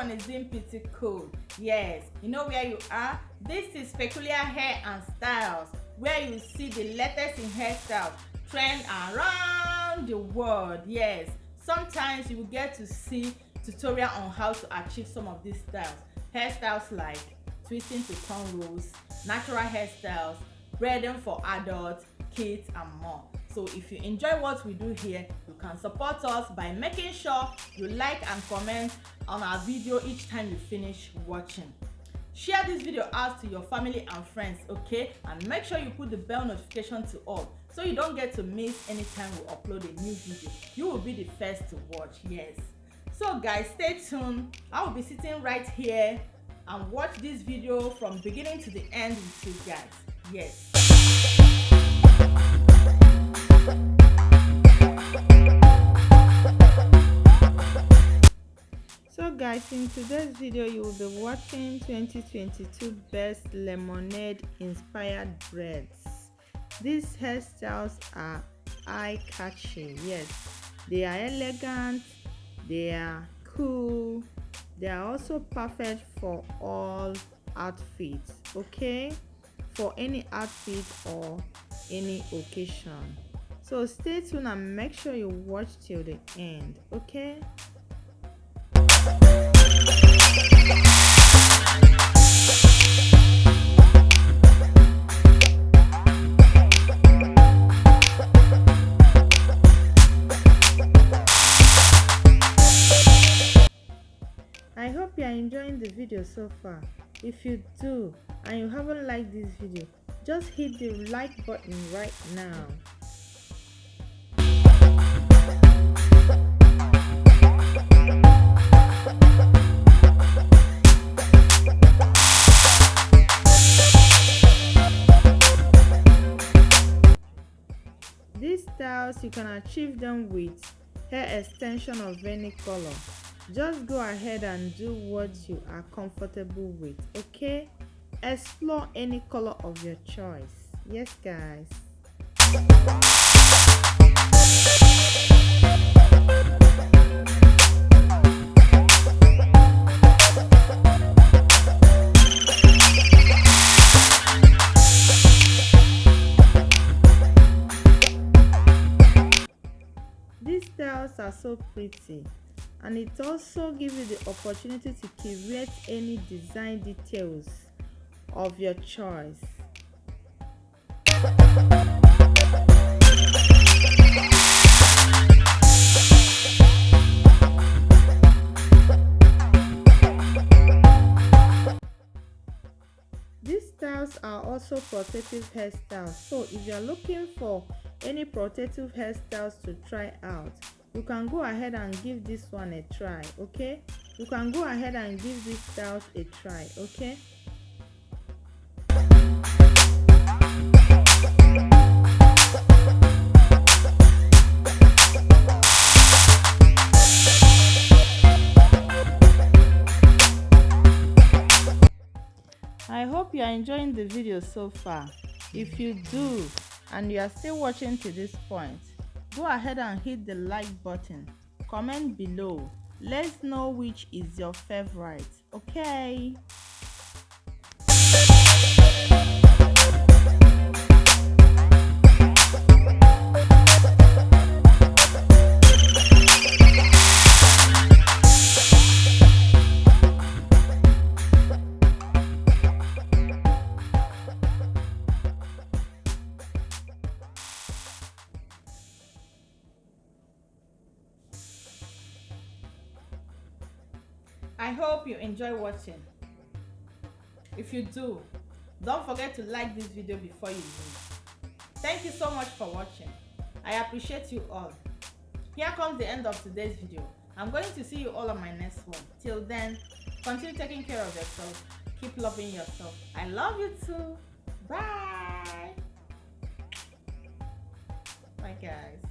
one is doing pretty cool. Yes, you know where you are? This is Peculiar Hair and Styles, where you see the latest in hairstyles trend around the world. Yes, sometimes you will get to see tutorial on how to achieve some of these styles. Hairstyles like twisting to cornrows, natural hairstyles, braiding for adults, kids and more. So if you enjoy what we do here, you can support us by making sure you like and comment on our video each time you finish watching. Share this video out to your family and friends, okay? And make sure you put the bell notification to all so you don't get to miss anytime we upload a new video. You will be the first to watch. Yes. So guys, stay tuned. I will be sitting right here and watch this video from beginning to the end with you guys. Yes. So guys, in today's video you will be watching 2022 best lemonade inspired braids. These hairstyles are eye-catching. Yes, they are elegant, they are cool, they are also perfect for all outfits, okay, for any outfit or any occasion. So stay tuned and make sure you watch till the end, okay? I hope you are enjoying the video so far. If you do and you haven't liked this video, just hit the like button right now. These styles, you can achieve them with hair extension of any color. Just go ahead and do what you are comfortable with, okay? Explore any color of your choice. Yes guys. These styles are so pretty, and it also gives you the opportunity to create any design details of your choice. These styles are also protective hairstyles, so if you are looking for any protective hairstyles to try out, you can go ahead and give this one a try, okay? You can go ahead and give these styles a try, okay? I hope you are enjoying the video so far. If you do and you are still watching to this point, go ahead and hit the like button. Comment below. Let's know which is your favorite, okay? I hope you enjoy watching. If you do, don't forget to like this video before you leave. Thank you so much for watching. I appreciate you all. Here comes the end of today's video. I'm going to see you all on my next one. Till then, continue taking care of yourself. Keep loving yourself. I love you too. Bye. Bye guys.